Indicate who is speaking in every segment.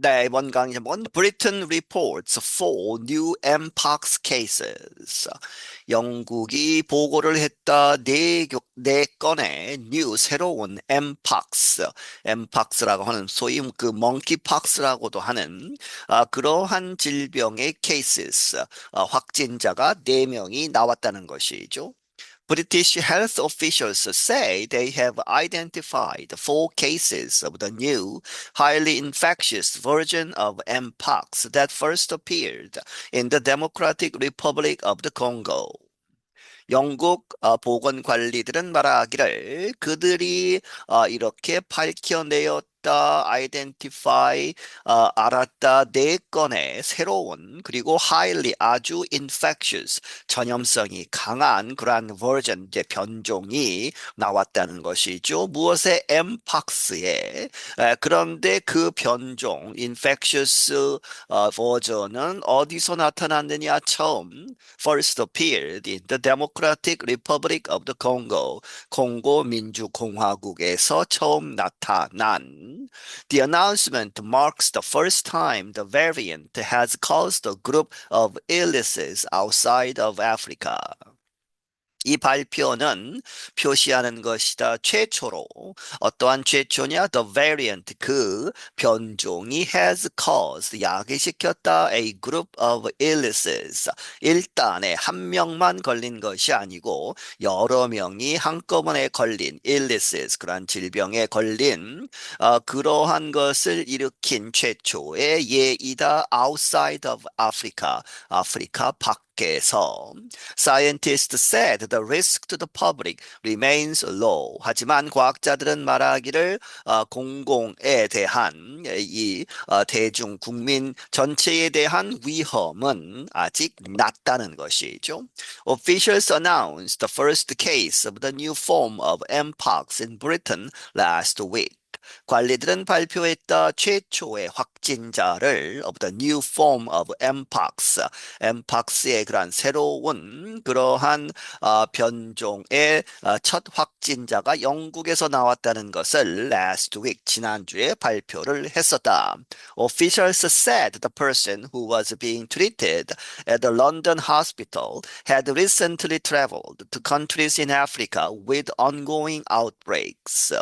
Speaker 1: 네, 이번 강의 제목은 Britain reports four new mpox cases. 영국이 보고를 했다 네 건의 new 새로운 mpox, mpox라고 하는 소위 그 monkeypox라고도 하는 그러한 질병의 cases, 확진자가 네명이 나왔다는 것이죠. British health officials say they have identified four cases of the new, highly infectious version of Mpox that first appeared in the Democratic Republic of the Congo. 영국 보건관리들은 말하기를 그들이 이렇게 밝혀내었다, identify, 알았다 네 건의 새로운 그리고 highly 아주 infectious 전염성이 강한 그러한 버전 이제 변종이 나왔다는 것이죠. 무엇의 mpox에 그런데 그 변종 infectious 버전은 어디서 나타났느냐 처음 first appeared in the Democratic Republic of the Congo, 콩고 민주공화국에서 처음 나타난. The announcement marks the first time the variant has caused a group of illnesses outside of Africa. 이 발표는 표시하는 것이다. 최초로 어떠한 최초냐? The variant 그 변종이 has caused 야기시켰다 a group of illnesses 일단에 한 명만 걸린 것이 아니고 여러 명이 한꺼번에 걸린 illnesses 그러한 질병에 걸린 그러한 것을 일으킨 최초의 예이다. outside of Africa 아프리카 밖에서 Scientists said the risk to the public remains low. 하지만 과학자들은 말하기를 공공에 대한 이 대중 국민 전체에 대한 위험은 아직 낮다는 것이죠. Officials announced the first case of the new form of mpox in Britain last week. 관리들은 발표했다 최초의 확진자를 of the new form of mpox, mpox의 그러한 새로운 그러한 변종의 첫 확진자가 영국에서 나왔다는 것을 last week 지난주에 발표를 했었다. Officials said the person who was being treated at the London hospital had recently traveled to countries in Africa with ongoing outbreaks.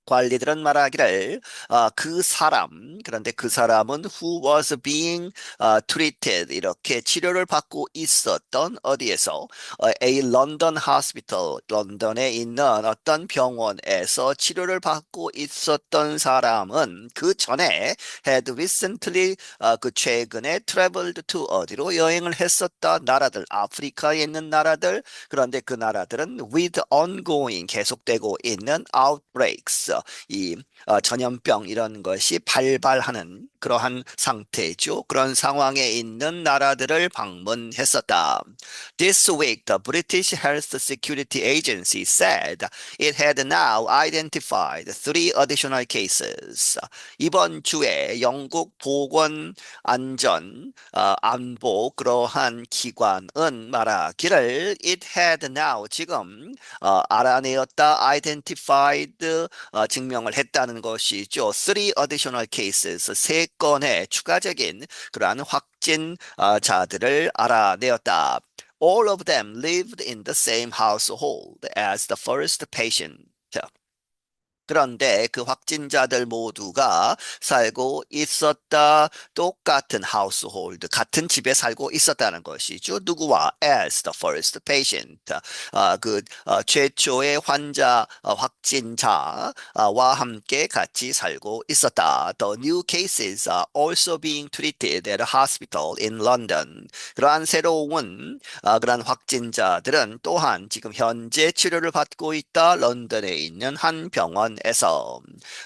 Speaker 1: 관리들은 말하기를 그 사람 그런데 그 사람은 who was being treated 이렇게 치료를 받고 있었던 어디에서 a London hospital 런던에 있는 어떤 병원에서 치료를 받고 있었던 사람은 그 전에 had recently 그 최근에 traveled to 어디로 여행을 했었다 나라들 아프리카에 있는 나라들 그런데 그 나라들은 with ongoing 계속되고 있는 outbreaks 이 전염병 이런 것이 발발하는 그러한 상태죠. 그런 상황에 있는 나라들을 방문했었다. This week, the British Health Security Agency said it had now identified three additional cases. 이번 주에 영국 보건 안전 안보 그러한 기관은 말하기를 it had now 지금 알아내었다 identified 증명을 했다는 것이죠. Three additional cases, 세 건의 추가적인 그러한 확진자들을 알아내었다. All of them lived in the same household as the first patient. 그런데 그 확진자들 모두가 살고 있었다. 똑같은 household, 같은 집에 살고 있었다는 것이죠. 누구와? As the first patient. 최초의 환자, 확진자와 함께 같이 살고 있었다. The new cases are also being treated at a hospital in London. 그러한 새로운 그러한 확진자들은 또한 지금 현재 치료를 받고 있다. 런던에 있는 한 병원 에서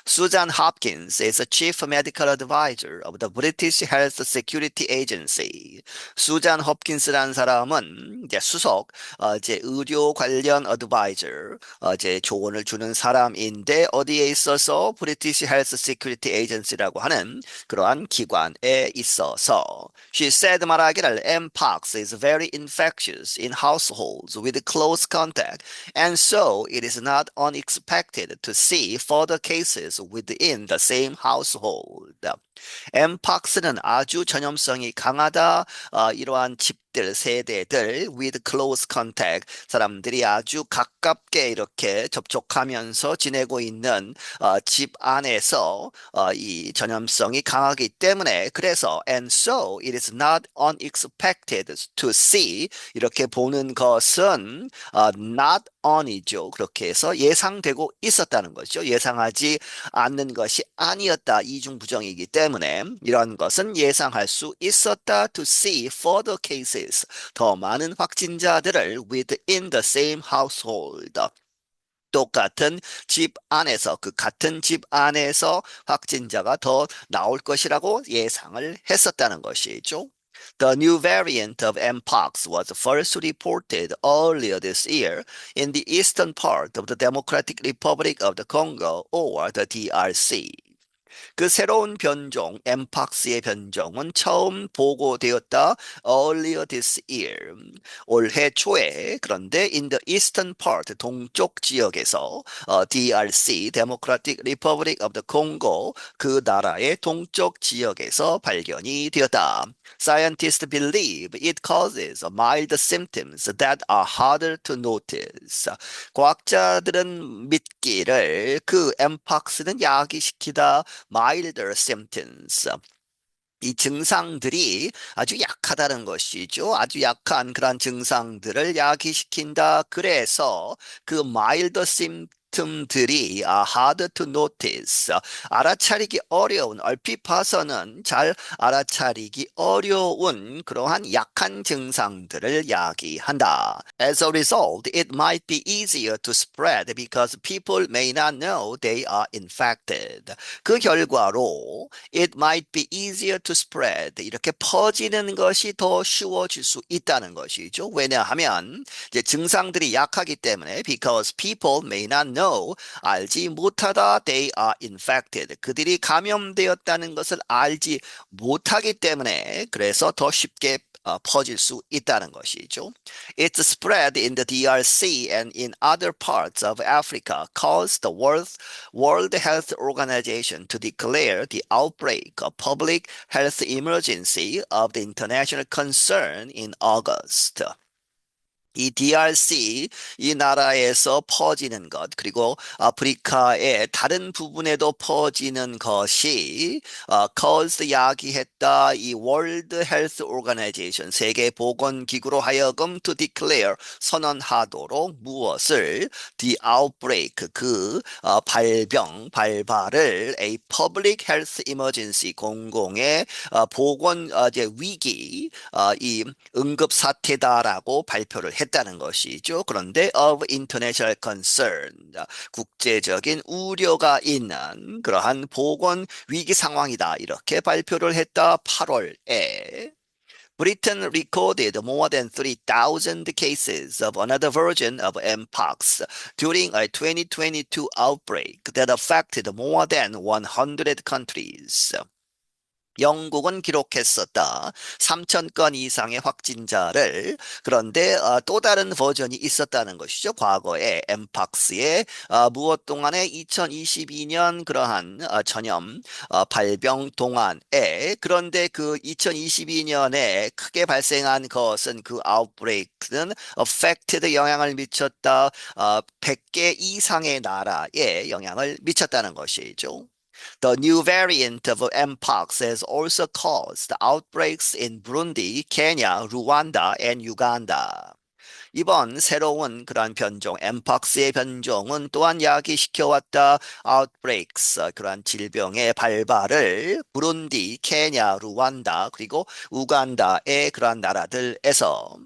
Speaker 1: Susan Hopkins is a chief medical advisor of the British Health Security Agency. 수잔 홉킨스라는 사람은 이제 수석 이제 의료 관련 advisor 이제 조언을 주는 사람인데 어디에 있어서 British Health Security Agency라고 하는 그러한 기관에 있어서 she said 말하기를 mpox is very infectious in households with close contact and so it is not unexpected to see see further cases within the same household. 엠팍스는 아주 전염성이 강하다. 이러한 집들, 세대들 with close contact, 사람들이 아주 가깝게 이렇게 접촉하면서 지내고 있는 집 안에서 이 전염성이 강하기 때문에 그래서 and so it is not unexpected to see 이렇게 보는 것은 not on이죠. 그렇게 해서 예상되고 있었다는 거죠. 예상하지 않는 것이 아니었다. 이중부정이기 때문에 이런 것은 예상할 수 있었다. To see further cases. 더 많은 확진자들을 within the same household. 똑같은 집 안에서 그 같은 집 안에서 확진자가 더 나올 것이라고 예상을 했었다는 것이죠. The new variant of Mpox was first reported earlier this year in the eastern part of the Democratic Republic of the Congo or the DRC. 그 새로운 변종, 엠팍스의 변종은 처음 보고되었다. Earlier this year. 올해 초에 그런데 in the eastern part, 동쪽 지역에서 DRC, Democratic Republic of the Congo, 그 나라의 동쪽 지역에서 발견이 되었다. Scientists believe it causes mild symptoms that are harder to notice. 과학자들은 믿기를 그 엠팍스는 야기시키다 milder symptoms. 이 증상들이 아주 약하다는 것이죠. 아주 약한 그런 증상들을 야기시킨다. 그래서 그 mild symptom들이 hard to notice. 알아차리기 어려운, 얼핏 봐서는 잘 알아차리기 어려운 그러한 약한 증상들을 야기한다. As a result, it might be easier to spread because people may not know they are infected. 그 결과로 it might be easier to spread. 이렇게 퍼지는 것이 더 쉬워질 수 있다는 것이죠. 왜냐하면 이제 증상들이 약하기 때문에 because people may not know 알지 못하다 they are infected. 그들이 감염되었다는 것을 알지 못하기 때문에 그래서 더 쉽게 퍼질 수 있다는 것이죠. Its spread in the DRC and in other parts of Africa caused the World Health Organization to declare the outbreak a public health emergency of the international concern in August. 이 DRC, 이 나라에서 퍼지는 것, 그리고 아프리카의 다른 부분에도 퍼지는 것이 caused 야기했다. 이 World Health Organization, 세계보건기구로 하여금 to declare 선언하도록 무엇을 the outbreak, 그 발발을 a public health emergency, 공공의 보건 이제 위기, 이 응급 사태다라고 발표를 했다는 것이죠. 그런데 of international concern, 국제적인 우려가 있는 그러한 보건 위기 상황이다. 이렇게 발표를 했다. 8월에. Britain recorded more than 3,000 cases of another version of Mpox during a 2022 outbreak that affected more than 100 countries. 영국은 기록했었다. 3천 건 이상의 확진자를. 그런데 또 다른 버전이 있었다는 것이죠. 과거에 엠팍스의 무엇 동안에 2022년 그러한 전염 발병 동안에 그런데 그 2022년에 크게 발생한 것은 그 아웃브레이크는 affected 영향을 미쳤다. 100개 이상의 나라에 영향을 미쳤다는 것이죠. The new variant of Mpox has also caused outbreaks in Burundi, Kenya, Rwanda, and Uganda. 이번 새로운 그러한 변종, 엠팍스의 변종은 또한 야기시켜왔다. outbreaks, 그러한 질병의 발발을 부룬디, 케냐, 루완다, 그리고 우간다의 그러한 나라들에서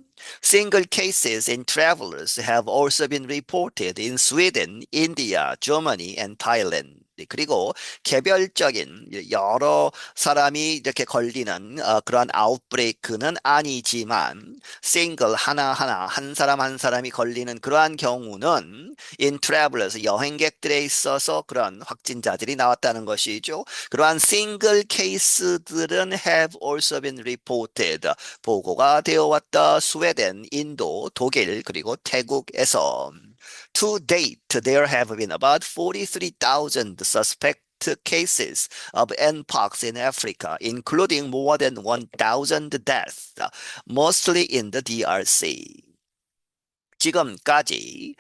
Speaker 1: Single cases in travelers have also been reported in Sweden, India, Germany, and Thailand. 그리고 개별적인 여러 사람이 이렇게 걸리는 그런 아웃브레이크는 아니지만 싱글 하나하나 한 사람 한 사람이 걸리는 그러한 경우는 in travelers 여행객들에 있어서 그런 확진자들이 나왔다는 것이죠. 그러한 싱글 케이스들은 have also been reported 보고가 되어 왔다. 스웨덴, 인도, 독일 그리고 태국에서 To date, there have been about 43,000 suspect cases of Mpox in Africa, including more than 1,000 deaths, mostly in the DRC. 지금까지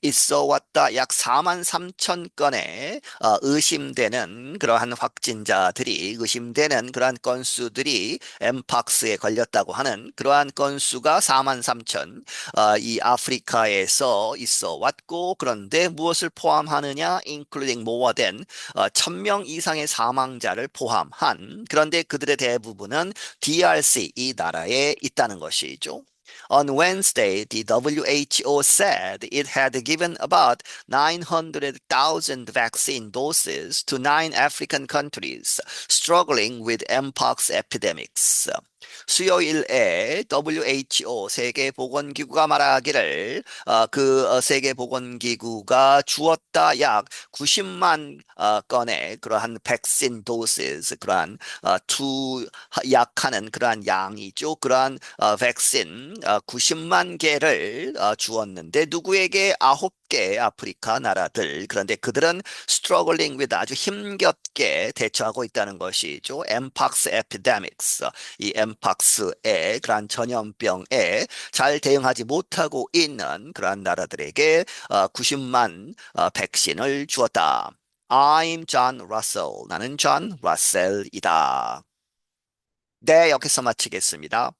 Speaker 1: 있어 왔다 약 4만 3천 건의 의심되는 그러한 확진자들이 의심되는 그러한 건수들이 엠팍스에 걸렸다고 하는 그러한 건수가 4만 3천 이 아프리카에서 있어 왔고 그런데 무엇을 포함하느냐 including more than 1,000명 이상의 사망자를 포함한 그런데 그들의 대부분은 DRC 이 나라에 있다는 것이죠. On Wednesday, the WHO said it had given about 900,000 vaccine doses to 9 African countries struggling with mpox epidemics. 수요일에 WHO 세계보건기구가 말하기를 세계보건기구가 주었다 약 90만 건의 그러한 백신 도시스 그러한 투약하는 그러한 양이죠. 그러한 백신 90만 개를 주었는데 누구에게 9개 아프리카 나라들 그런데 그들은 struggling with 아주 힘겹게 대처하고 있다는 것이죠. mpox epidemics 이 엠팍스의 그러한 전염병에 잘 대응하지 못하고 있는 그러한 나라들에게 90만 백신을 주었다. I'm John Russell. 나는 존 러셀이다. 네, 여기서 마치겠습니다.